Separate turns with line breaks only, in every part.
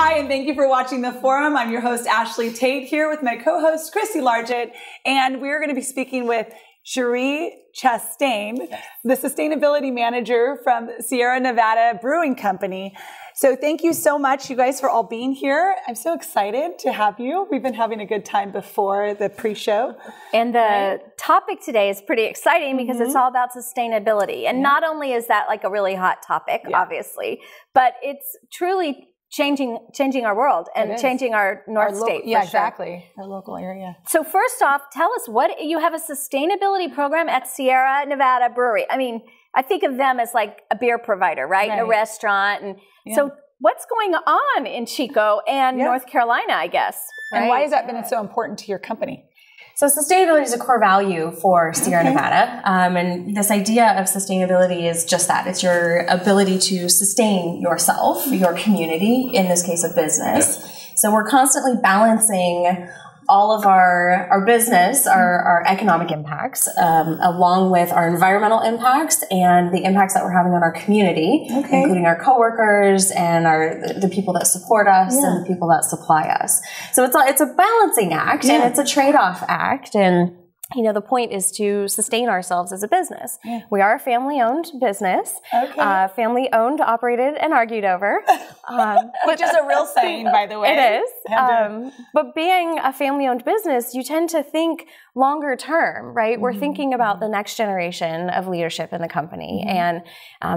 Hi, and thank you for watching The Forum. I'm your host, Ashley Tate, here with my co-host, Christy Largett, and we're going to be speaking with Cherie Chastain, the Sustainability Manager from Sierra Nevada Brewing Company. So thank you so much, you guys, for all being here. I'm so excited to have you. We've been having a good time before the pre-show.
And the topic today is pretty exciting because it's all about sustainability. And not only is that like a really hot topic, obviously, but it's truly changing our world and changing our North State.
Yeah, exactly. Our local area.
So first off, tell us what you have a sustainability program at Sierra Nevada Brewery. I mean, I think of them as like a beer provider, right? A restaurant. And so what's going on in Chico and North Carolina, I guess?
And why has that been so important to your company?
So sustainability is a core value for Sierra Nevada. And this idea of sustainability is just that. It's your ability to sustain yourself, your community, in this case, a business. So we're constantly balancing all of our business, our economic impacts, along with our environmental impacts and the impacts that we're having on our community, including our coworkers and the people that support us and the people that supply us. So it's a balancing act and it's a trade-off act. And you know, the point is to sustain ourselves as a business. We are a family-owned business, family-owned, operated, and argued over.
Which is a real saying, by the way.
It is. But being a family-owned business, you tend to think longer term, right? We're thinking about the next generation of leadership in the company and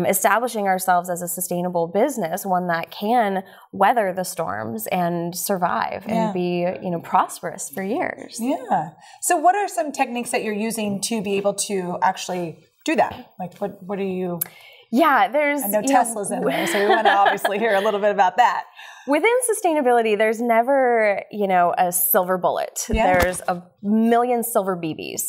establishing ourselves as a sustainable business, one that can weather the storms and survive and be, you know, prosperous for years.
Yeah. So what are some techniques that you're using to be able to actually do that? Like what are you...
Yeah, there's...
I know Tesla's in there, so we want to obviously hear a little bit about that.
Within sustainability, there's never, you know, a silver bullet. There's a million silver BBs.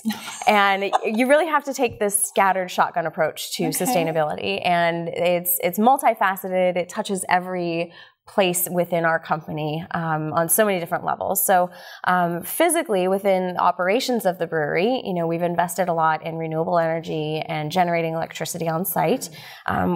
And you really have to take this scattered shotgun approach to sustainability. And it's multifaceted. It touches every place within our company on so many different levels. So physically within operations of the brewery, you know, we've invested a lot in renewable energy and generating electricity on site.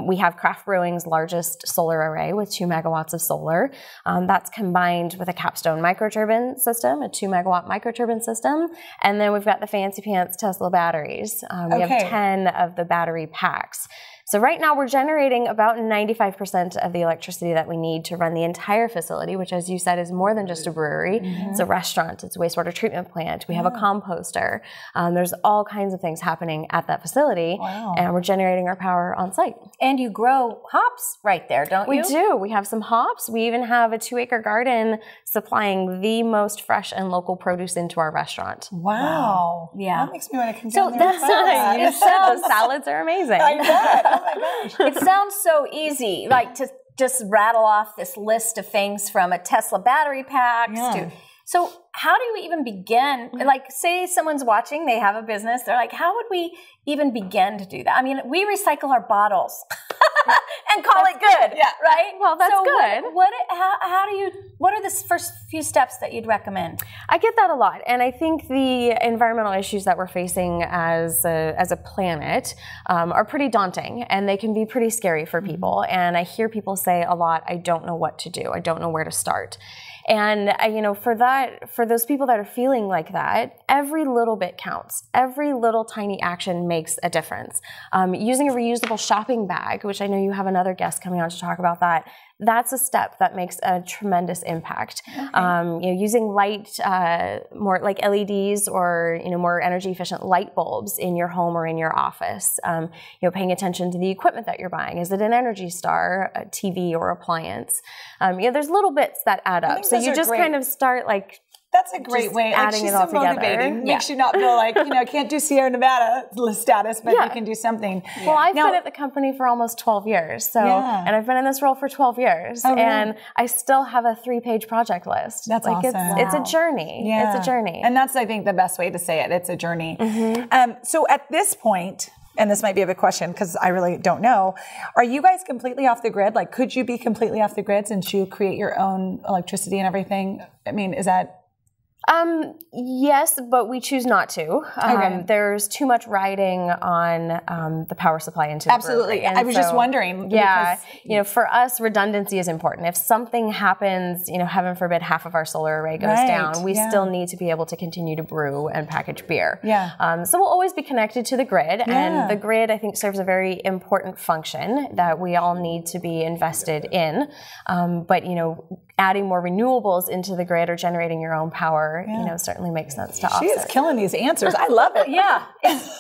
We have Craft Brewing's largest solar array with 2 megawatts of solar. That's combined with a capstone microturbine system, a 2 megawatt microturbine system. And then we've got the fancy pants Tesla batteries. We have 10 of the battery packs. So right now we're generating about 95% of the electricity that we need to run the entire facility, which as you said is more than just a brewery. It's a restaurant, it's a wastewater treatment plant, we have a composter. There's all kinds of things happening at that facility and we're generating our power on site.
And you grow hops right there, don't you?
We do. We have some hops. We even have a 2-acre garden supplying the most fresh and local produce into our restaurant.
Wow.
Yeah.
That makes me want to come down there.
That's nice. You said the salads are amazing.
I bet. Oh my gosh.
It sounds so easy, like to just rattle off this list of things from a Tesla battery packs to... So how do we even begin? Like, say someone's watching, they have a business, they're like, how would we even begin to do that? I mean, we recycle our bottles and call it good, right?
Well, that's good.
What are the first few steps that you'd recommend?
I get that a lot. And I think the environmental issues that we're facing as a planet are pretty daunting and they can be pretty scary for people. And I hear people say a lot, I don't know what to do. I don't know where to start. And, you know, for those people that are feeling like that, every little bit counts. Every little tiny action makes a difference. Using a reusable shopping bag, which I know you have another guest coming on to talk about that, that's a step that makes a tremendous impact. You know, using light, more like LEDs or, you know, more energy efficient light bulbs in your home or in your office. You know, paying attention to the equipment that you're buying. Is it an Energy Star, a TV or appliance? You know, there's little bits that add up. So you just kind of start like...
That's a great way.
Adding
she's
it all
so motivating.
together.
Makes you not feel like, you know, I can't do Sierra Nevada status, but you can do something.
Well, I've been at the company for almost 12 years. So, and I've been in this role for 12 years. And I still have a 3-page project list.
That's
like
awesome.
It's a journey. It's a journey.
And that's, I think, the best way to say it. It's a journey. So at this point, and this might be a big question because I really don't know, are you guys completely off the grid? Like, could you be completely off the grid since you create your own electricity and everything? I mean, is that...
Yes, but we choose not to. There's too much riding on the power supply into the brewery.
I was just wondering.
Yeah, you know, for us, redundancy is important. If something happens, you know, heaven forbid, half of our solar array goes down, we still need to be able to continue to brew and package beer. So we'll always be connected to the grid, and the grid, I think, serves a very important function that we all need to be invested in. But, you know, adding more renewables into the grid or generating your own power, you know, certainly makes sense to offset.
She is killing these answers. I love it.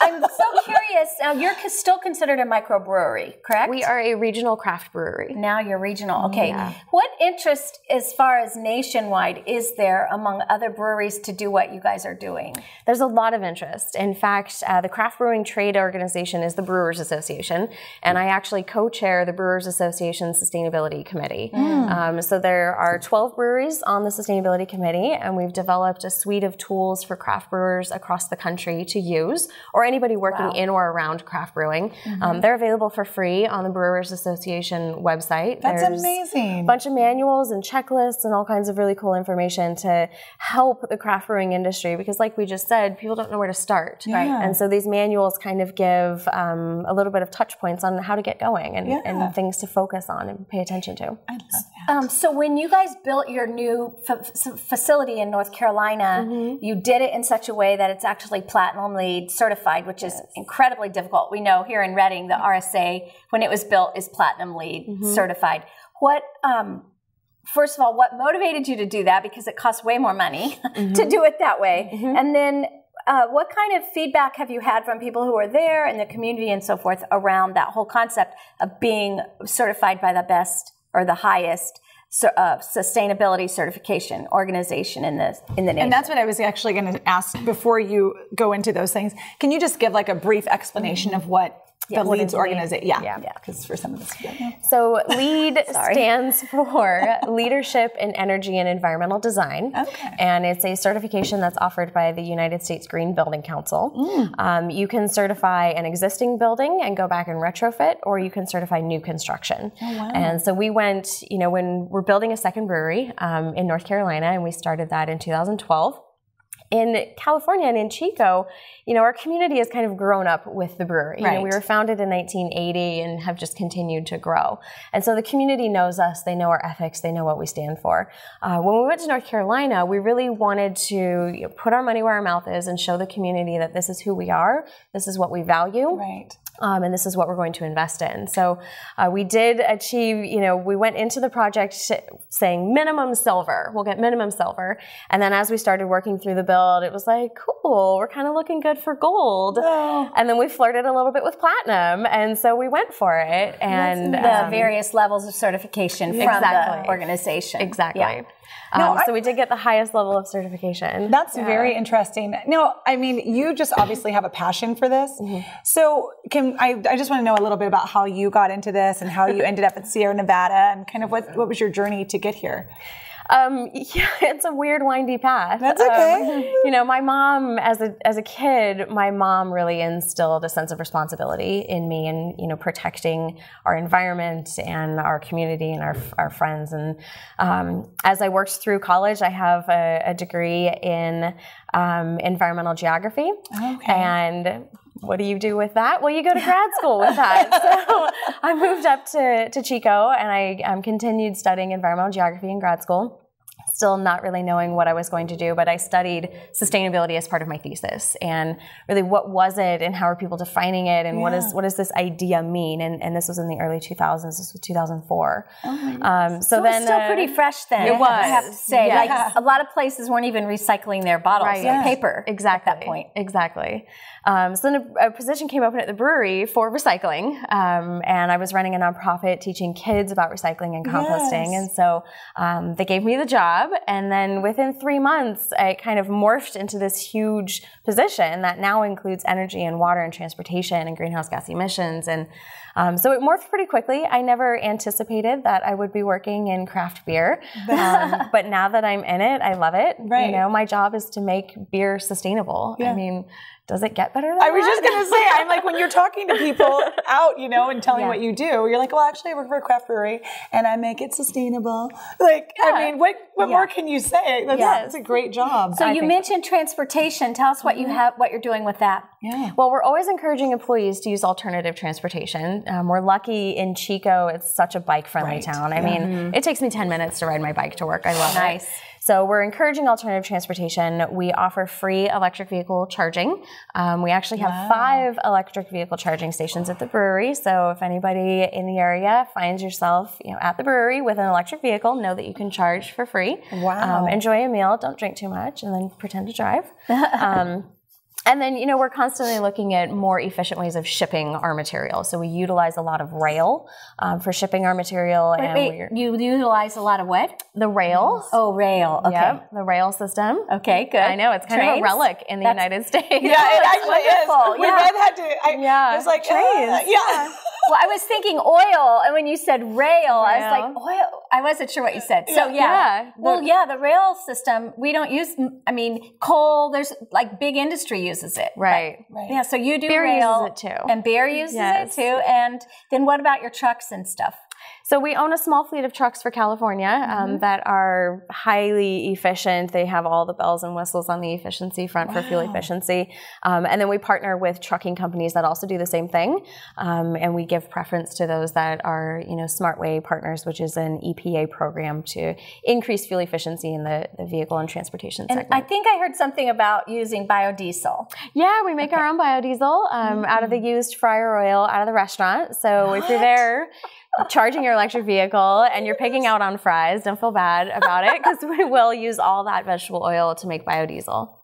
I'm so curious. Now, you're still considered a microbrewery, correct?
We are a regional craft brewery.
Now you're regional. Okay. What interest, as far as nationwide, is there among other breweries to do what you guys are doing?
There's a lot of interest. In fact, the craft brewing trade organization is the Brewers Association, and I actually co-chair the Brewers Association Sustainability Committee. So there are 12 breweries on the Sustainability Committee, and we've developed a suite of tools for craft brewers across the country to use, or anybody working in or around craft brewing. They're available for free on the Brewers Association website.
That's amazing.
A bunch of manuals and checklists and all kinds of really cool information to help the craft brewing industry, because like we just said, people don't know where to start. And so these manuals kind of give a little bit of touch points on how to get going and things to focus on and pay attention to.
I love that.
So when you guys built your new facility in North Carolina, you did it in such a way that it's actually Platinum LEED certified, which is incredibly difficult. We know here in Reading, the RSA, when it was built, is Platinum LEED certified. What, first of all, what motivated you to do that? Because it costs way more money to do it that way. And then what kind of feedback have you had from people who are there in the community and so forth around that whole concept of being certified by the best or the highest sustainability certification organization in the nation?
And that's what I was actually going to ask before you go into those things. Can you just give like a brief explanation of what the LEED organization? Because for some of us,
So LEED stands for Leadership in Energy and Environmental Design, and it's a certification that's offered by the United States Green Building Council. You can certify an existing building and go back and retrofit, or you can certify new construction. And so we went, you know, when we're building a second brewery in North Carolina, and we started that in 2012. In California and in Chico, you know, our community has kind of grown up with the brewery. You know, we were founded in 1980 and have just continued to grow. And so the community knows us, they know our ethics, they know what we stand for. When we went to North Carolina, we really wanted to put our money where our mouth is and show the community that this is who we are, this is what we value. And this is what we're going to invest in. So we did achieve, you know, we went into the project saying minimum silver, we'll get minimum silver. And then as we started working through the build, it was like, cool, we're kind of looking good for gold. And then we flirted a little bit with platinum. And so we went for it. And
the various levels of certification from the organization.
So we did get the highest level of certification.
That's very interesting. Now, I mean, you just obviously have a passion for this. So I just want to know a little bit about how you got into this and how you ended up at Sierra Nevada and kind of what was your journey to get here?
It's a weird, windy path.
That's okay.
You know, my mom, as a kid, my mom really instilled a sense of responsibility in me, and you know, protecting our environment and our community and our friends. And as I worked through college, I have a degree in environmental geography. And what do you do with that? Well, you go to grad school with that. So I moved up to Chico, and I continued studying environmental geography in grad school. Still not really knowing what I was going to do, but I studied sustainability as part of my thesis. And really, what was it, and how are people defining it, and what does this idea mean? And this was in the early 2000s. This was 2004. So then,
it's still pretty fresh then.
It was.
I have to say, like a lot of places weren't even recycling their bottles of paper. At that point.
So then a position came open at the brewery for recycling, and I was running a nonprofit teaching kids about recycling and composting. And so they gave me the job. And then within 3 months, I kind of morphed into this huge position that now includes energy and water and transportation and greenhouse gas emissions. And so it morphed pretty quickly. I never anticipated that I would be working in craft beer. But now that I'm in it, I love it. You know, my job is to make beer sustainable. I mean, does it get better than
I was
that?
just going to say, I'm like, when you're talking to people out, you know, and telling what you do, you're like, well, actually I work for a craft brewery and I make it sustainable. Like, I mean, what more can you say? That's a great job.
So you mentioned transportation. Tell us what you have, what you're doing with that.
Yeah.
Well, we're always encouraging employees to use alternative transportation. We're lucky in Chico, it's such a bike-friendly town. I mean, it takes me 10 minutes to ride my bike to work. I love it. So we're encouraging alternative transportation. We offer free electric vehicle charging. We actually have 5 electric vehicle charging stations at the brewery. So if anybody in the area finds yourself, you know, at the brewery with an electric vehicle, know that you can charge for free.
Wow.
Enjoy a meal, don't drink too much, and then pretend to drive. And then, you know, we're constantly looking at more efficient ways of shipping our material. So we utilize a lot of rail for shipping our material.
Wait, you utilize a lot of what?
The rail.
Oh, rail. Okay.
Yep, the rail system.
Okay, good.
I know, it's kind of a relic in the United States.
Yeah, it actually is. We both had to, I was like,
trains.
Well, I was thinking oil, and when you said rail, I was like, oil. I wasn't sure what you said. So, the rail system, we don't use, I mean, coal, there's like big industry uses it.
Right.
Yeah, so you do
beer
rail.
Uses it too.
And beer uses it too. And then what about your trucks and stuff?
So we own a small fleet of trucks for California that are highly efficient. They have all the bells and whistles on the efficiency front for fuel efficiency. And then we partner with trucking companies that also do the same thing. And we give preference to those that are, you know, Smart Way Partners, which is an EPA program to increase fuel efficiency in the vehicle and transportation segment.
I think I heard something about using biodiesel.
Yeah, we make our own biodiesel out of the used fryer oil out of the restaurant. So if you're there charging your electric vehicle and you're picking out on fries, don't feel bad about it because we will use all that vegetable oil to make biodiesel.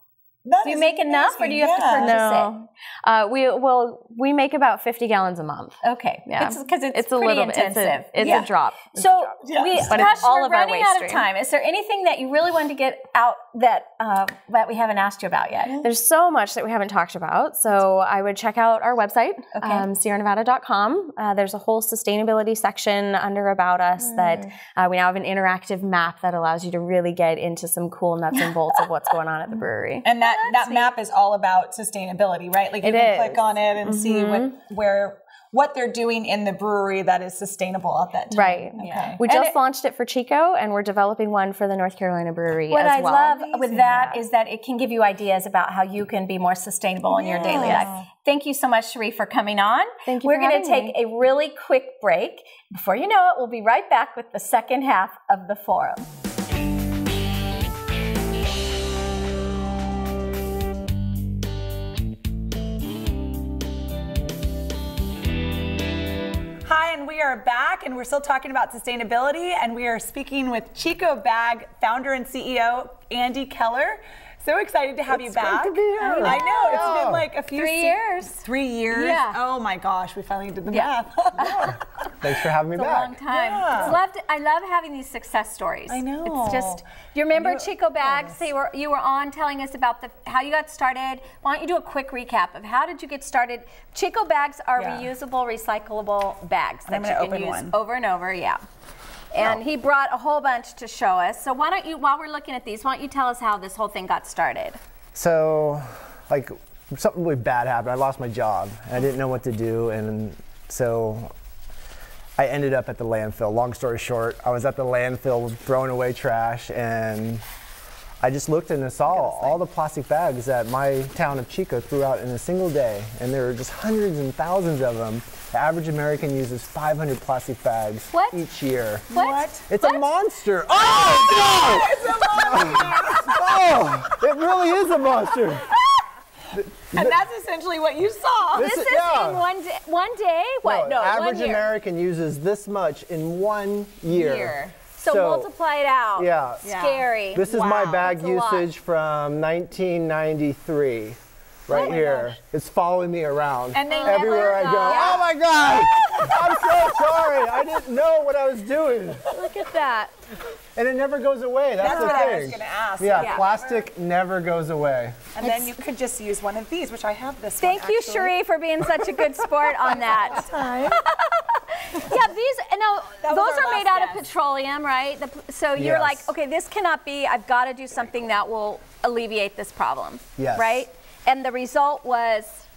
Do you make enough, or do you have to purchase it?
We make about 50 gallons a month.
Okay,
yeah,
because it's
a
pretty
little
intensive.
It's a drop.
We're running out of time. Is there anything that you really wanted to get out that we haven't asked you about yet?
There's so much that we haven't talked about. So I would check out our website, SierraNevada.com. There's a whole sustainability section under About Us that we now have an interactive map that allows you to really get into some cool nuts and bolts of what's going on at the brewery.
And that map is all about sustainability, right? Like you can click on it and see what they're doing in the brewery that is sustainable at that time.
Right.
Okay.
We just launched it for Chico, and we're developing one for the North Carolina brewery
what
as well.
What I love with that is that it can give you ideas about how you can be more sustainable in your daily life. Thank you so much, Cherie, for coming on.
Thank you.
We're going to take a really quick break. Before you know it, we'll be right back with the second half of the forum.
Hi, and we are back, and we're still talking about sustainability, and we are speaking with Chico Bag founder and CEO, Andy Keller. So excited to have you back.
Great to be here.
I know, it's been like a few
3 years.
3 years?
Yeah.
Oh my gosh, we finally did the math.
Thanks for having me
It's
back.
a long time.
Yeah.
I love having these success stories.
I know.
It's just, you remember Chico Bags? You were on telling us about how you got started. Why don't you do a quick recap of how did you get started? Chico Bags are reusable, recyclable bags that you can use over and over. Yeah. And he brought a whole bunch to show us. So why don't you, while we're looking at these, why don't you tell us how this whole thing got started?
So, like, something really bad happened. I lost my job. I didn't know what to do, and so I ended up at the landfill. Long story short, I was at the landfill throwing away trash, and I just looked and saw all the plastic bags that my town of Chico threw out in a single day, and there were just hundreds and thousands of them. The average American uses 500 plastic bags each year.
What?
It's a monster. Oh, God!
It's a monster!
Oh, it really is a monster.
And that's essentially what you saw.
This is in one day? What? No,
average
1 year.
American uses this much in 1 year.
So multiply it out.
Yeah.
Scary.
This is my bag usage from 1993. Right here. It's following me around.
And
everywhere I go. Oh my God! I'm so sorry. I didn't know what I was doing.
Look at that.
And it never goes away. That's the
what
thing.
I was going to ask.
Yeah, plastic never goes away.
And then you could just use one of these, which I have this
Thank you, Cherie, for being such a good sport on that. Yeah, those are made out of petroleum, right? So you're like, okay, this cannot be, I've got to do something that will alleviate this problem.
Yes.
Right? And the result was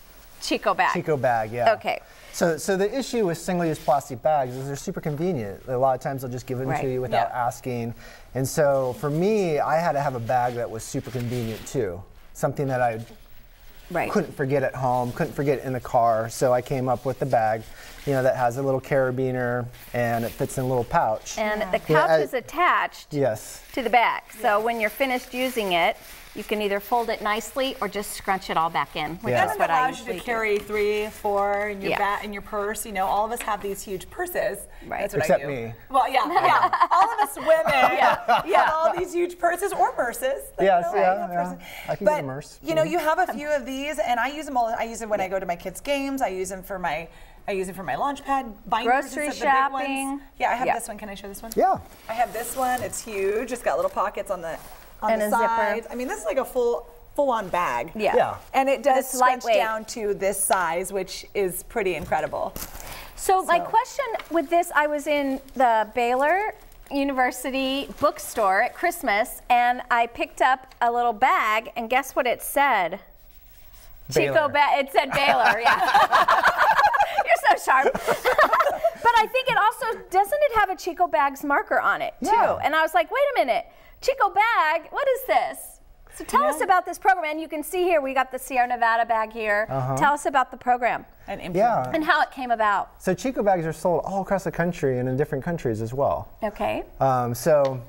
Chico bag.
Chico bag, yeah.
Okay.
So the issue with single-use plastic bags is they're super convenient. A lot of times they'll just give them to you without asking. And so for me, I had to have a bag that was super convenient too. Something that I couldn't forget at home, couldn't forget in the car. So I came up with the bag, you know, that has a little carabiner and it fits in a little pouch.
And the pouch is attached to the bag. So when you're finished using it, you can either fold it nicely or just scrunch it all back in, which is what I
allows you to carry 3, 4 in your in your purse. You know, all of us have these huge purses.
Right.
That's what
Except
I do.
me.
Well, yeah. All of us women have all these huge purses or purses.
Yes, I can get a purse.
You know, you have a few of these, and I use them all. I use them when I go to my kids' games. I use them for my launch pad, binders,
grocery
shopping. Yeah, I have this one. Can I show this one?
Yeah.
I have this one. It's huge. It's got little pockets on the
and a
sides.
zipper.
I mean, this is like a full-on bag.
Yeah.
And it does scrunch
lightweight
down to this size, which is pretty incredible.
So my question with this, I was in the Baylor University bookstore at Christmas, and I picked up a little bag, and guess what it said?
Baylor.
Chico bag. It said Baylor. Yeah. You're so sharp. But I think it also, doesn't it have a Chico bags marker on it too? And I was like, wait a minute, Chico bag, what is this? So tell us about this program. And you can see here, we got the Sierra Nevada bag here. Tell us about the program. And how it came about.
So Chico bags are sold all across the country and in different countries as well.
Okay.
So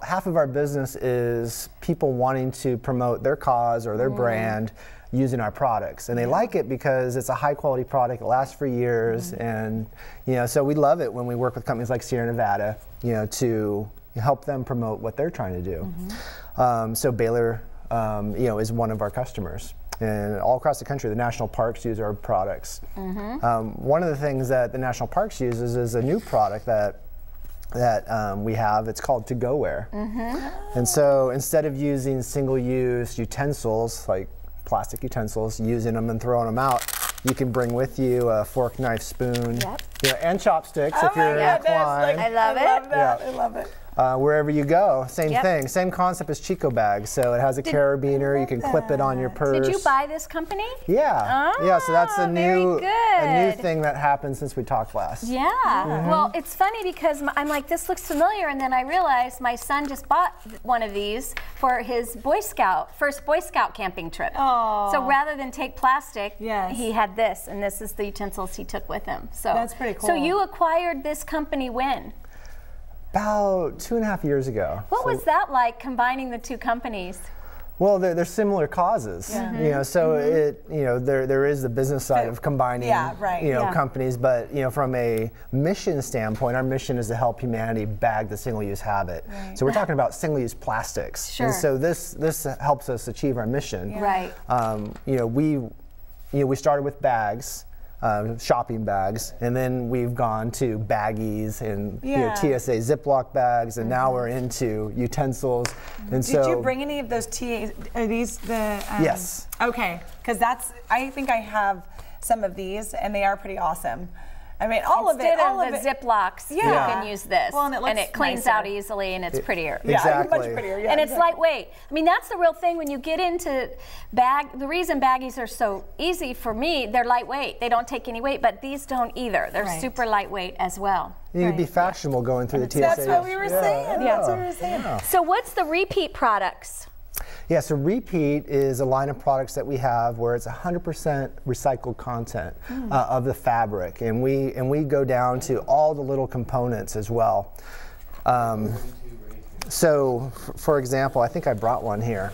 half of our business is people wanting to promote their cause or their brand using our products, and they like it because it's a high quality product. It lasts for years, and you know, so we love it when we work with companies like Sierra Nevada, you know, to help them promote what they're trying to do. So Baylor, you know, is one of our customers, and all across the country, the national parks use our products. One of the things that the national parks uses is a new product that we have. It's called to-go-ware. And so instead of using single-use utensils like plastic utensils, using them and throwing them out, you can bring with you a fork, knife, spoon, you know, and chopsticks if you're inclined.
I love it.
I love it.
Wherever you go, same thing. Same concept as Chico bags. So it has a carabiner. You can clip it on your purse.
Did you buy this company?
Yeah. Yeah. So that's a new thing that happened since we talked last.
Yeah. Well, it's funny because I'm like, this looks familiar, and then I realized my son just bought one of these for his first Boy Scout camping trip. So rather than take plastic, he had this, and this is the utensils he took with him. So
that's pretty cool.
So you acquired this company when?
About 2.5 years ago.
What was that like, combining the two companies?
Well, they're similar causes, you know. So there is the business side of combining, companies, but you know, from a mission standpoint, our mission is to help humanity bag the single-use habit. So we're talking about single-use plastics, and so this helps us achieve our mission. We started with bags. Shopping bags, and then we've gone to baggies and you know, TSA Ziploc bags, and now we're into utensils. And
Did you bring any of those are these the?
Yes.
Okay, because I think I have some of these, and they are pretty awesome. I mean, all of it.
Instead of the Ziplocs, you can use this.
Well, and it
cleans out easily, and it's prettier.
Exactly.
Much prettier.
And it's lightweight. I mean, that's the real thing when you get into the reason baggies are so easy for me, they're lightweight. They don't take any weight, but these don't either. They're super lightweight as well.
You could be fashionable going through the TSA.
That's what we were saying. That's what we were saying.
So what's the repeat products?
Yeah, so Repeat is a line of products that we have where it's 100% recycled content of the fabric, and we go down to all the little components as well. So, for example, I think I brought one here.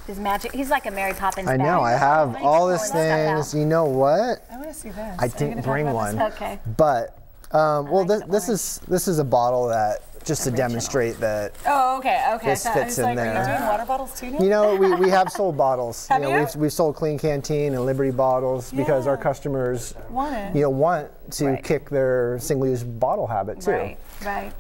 His magic. He's like a Mary Poppins.
I know. I have all these things. You know what?
I want to see this.
I didn't bring one.
Okay.
But well, this is a bottle that. Just to demonstrate that this fits in there.
Are you doing water bottles too now?
You know, we have sold bottles.
Have you?
We've sold Clean Canteen and Liberty bottles because our customers want to kick their single-use bottle habit too.
Right.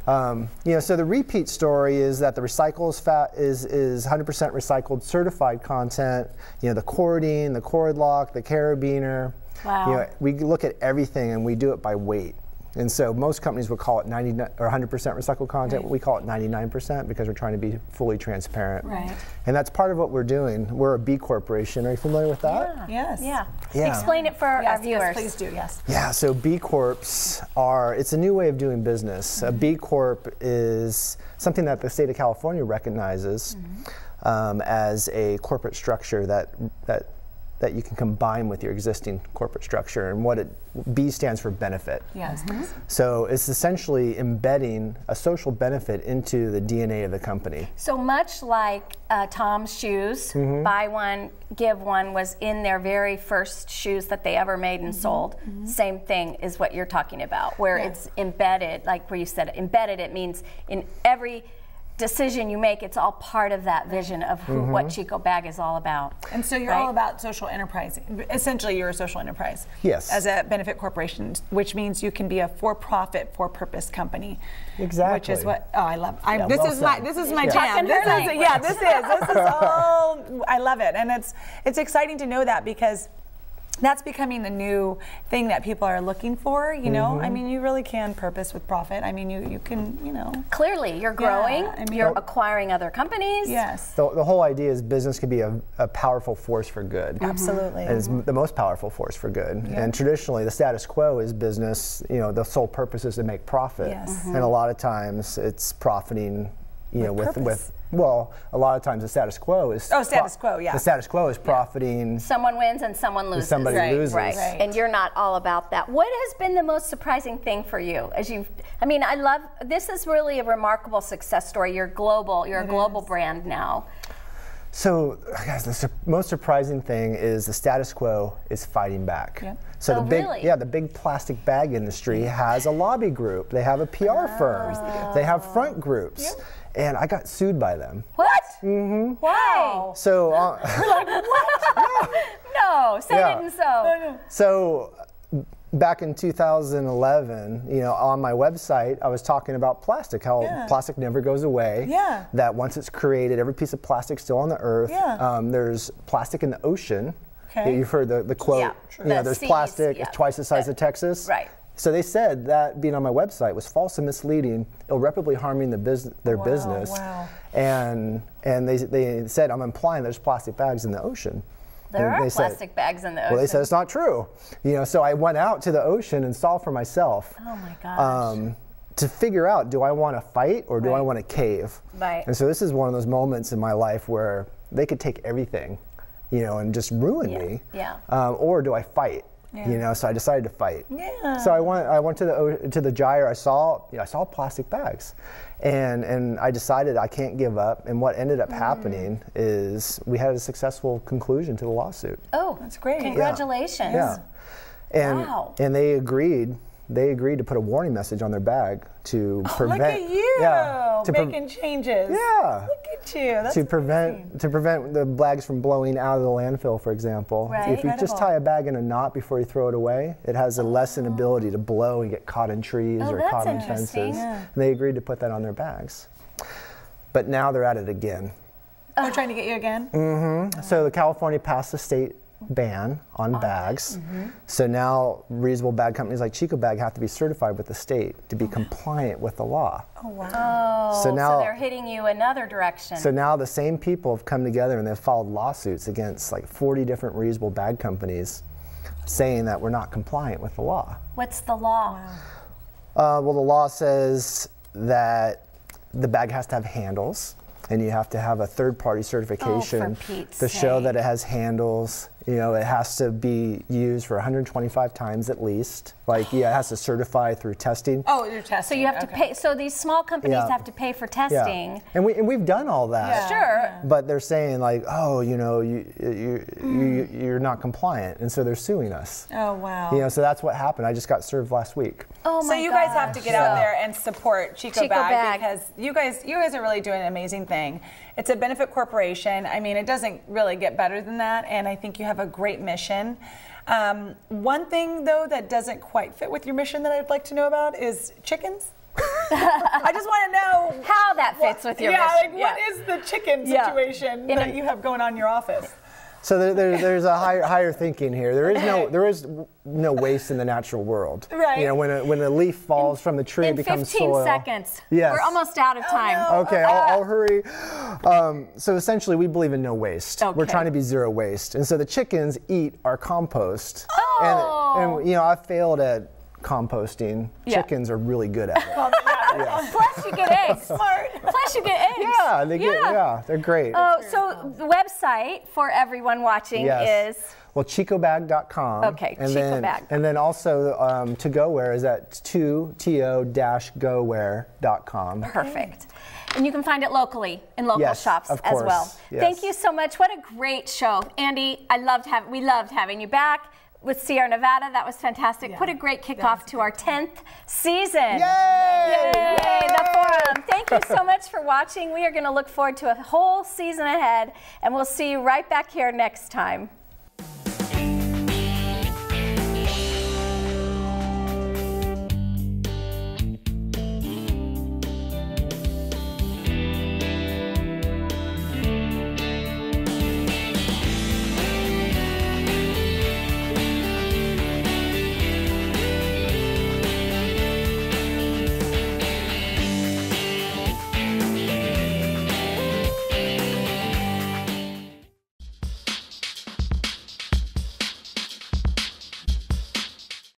You know, so the Repeat story is that the recycled fat is 100% recycled certified content. You know, the cording, the cord lock, the carabiner.
Wow.
You know, we look at everything and we do it by weight. And so most companies would call it 90 or 100% recycled content.
Right.
We call it 99% because we're trying to be fully transparent.
Right.
And that's part of what we're doing. We're a B corporation. Are you familiar with that?
Yes.
Yeah.
Yeah.
Explain it for our viewers.
Yes, please do, yes.
Yeah, so B Corps it's a new way of doing business. A B Corp is something that the state of California recognizes as a corporate structure that you can combine with your existing corporate structure. And B stands for benefit.
Yes.
So it's essentially embedding a social benefit into the DNA of the company.
So much like Tom's shoes, buy one, give one was in their very first shoes that they ever made and sold. Same thing is what you're talking about, where it's embedded, like where you said embedded, it means in every decision you make, it's all part of that vision of what Chico Bag is all about.
And so you're all about social enterprise. Essentially, you're a social enterprise.
Yes.
As a benefit corporation, which means you can be a for-profit, for-purpose company.
Exactly.
Which is what I love.
This is my
jam. This is all. I love it, and it's exciting to know that because that's becoming the new thing that people are looking for, you know? I mean, you really can purpose with profit. I mean, you can, you know.
Clearly, you're growing, you're acquiring other companies.
Yes.
The whole idea is business can be a powerful force for good.
Absolutely.
And it's the most powerful force for good.
Yeah.
And traditionally, the status quo is business, you know, the sole purpose is to make profit.
Yes.
And a lot of times it's profiting, you know,
purpose.
Well, a lot of times the status quo is...
status quo, yeah.
The status quo is profiting...
Someone wins and someone loses.
Somebody loses.
Right. And you're not all about that. What has been the most surprising thing for you? This is really a remarkable success story. You're global. You're a global brand now.
So, guys, the most surprising thing is the status quo is fighting back.
Yep.
So
really?
the big plastic bag industry has a lobby group. They have a PR firm. They have front groups.
Yep.
And I got sued by them.
What? Why?
So,
Like what? No, say it and so.
So back in 2011, you know, on my website, I was talking about plastic, how plastic never goes away.
Yeah.
That once it's created, every piece of plastic still on the earth.
Yeah.
There's plastic in the ocean.
Okay.
You've heard the quote,
Yeah,
you know,
the
there's
seas,
plastic, it's twice the size of Texas.
Right.
So they said that being on my website was false and misleading, irreparably harming their business.
Wow.
And they said I'm implying there's plastic bags in the ocean.
There
And
are
they said-
plastic bags in the ocean.
Well, they said it's not true. You know, so I went out to the ocean and saw for myself.
Oh my gosh.
To figure out, do I want to fight or do I want to cave?
Right.
And so this is one of those moments in my life where they could take everything, you know, and just ruin me.
Yeah.
Or do I fight? You know, so I decided to fight.
Yeah.
So I went to the gyre. I saw plastic bags, and I decided I can't give up. And what ended up happening is we had a successful conclusion to the lawsuit.
Oh,
That's great.
Congratulations.
Yeah. And
Wow.
and they agreed to put a warning message on their bag to prevent.
Look at you
to
making changes.
Yeah.
Look at you. That's
to prevent the bags from blowing out of the landfill, for example.
Right.
If you just
Incredible.
tie a bag in a knot before you throw it away, it has a lessened ability to blow and get caught in trees or
that's
caught in
interesting.
fences.
Yeah.
And they agreed to put that on their bags. But now they're at it again.
They're trying to get you again?
So the California passed a state ban on bags. So now reusable bag companies like Chico Bag have to be certified with the state to be compliant with the law.
Oh, wow.
Oh,
So now-
they're hitting you another direction.
So now the same people have come together and they've filed lawsuits against like 40 different reusable bag companies saying that we're not compliant with the law.
What's the law?
Well, the law says that the bag has to have handles and you have to have a third-party certification
Pete's
to show
sake.
that it has handles. You know, it has to be used for 125 times at least. Like, it has to certify through testing.
Oh, you're testing.
So you have to pay. So these small companies
Yeah.
have to pay for testing.
And we've done all that.
Sure.
But they're saying like, oh, you know, you're not compliant, and so they're suing us.
Oh, wow.
You know, so that's what happened. I just got served last week.
Oh my
So you guys have to
gosh.
get out there and support Chico,
Chico
Bag,
Bag.
because you guys are really doing an amazing thing. It's a benefit corporation. I mean, it doesn't really get better than that, and I think you have a great mission. One thing though that doesn't quite fit with your mission that I'd like to know about is chickens. I just want to know
How that fits with your
yeah,
mission.
like what is the chicken situation that you have going on in your office?
So there's a higher thinking here. There is no waste in the natural world.
Right.
You know, when a leaf falls from the tree, it becomes soil.
In 15 seconds.
Yes.
We're almost out of time.
Oh, no.
Okay, I'll hurry. So essentially, we believe in no waste.
Okay.
We're trying to be zero waste, and so the chickens eat our compost.
Oh.
And you know, I failed at composting. Chickens are really good at it.
Plus you get eggs. Plus you get eggs.
Yeah, they're great.
Oh, so the website for everyone watching is?
Well, chicobag.com.
Okay,
and
Chico Bag.
And then also to-go-ware is at to-goware.com.
Perfect. And you can find it locally in local shops
of
as
course.
well.
Yes.
Thank you so much. What a great show. Andy, we loved having you back with Sierra Nevada. That was fantastic. Yeah. What a great kickoff to our 10th season.
Yay!
Yay! The Forum. Thank you so much for watching. We are going to look forward to a whole season ahead, and we'll see you right back here next time.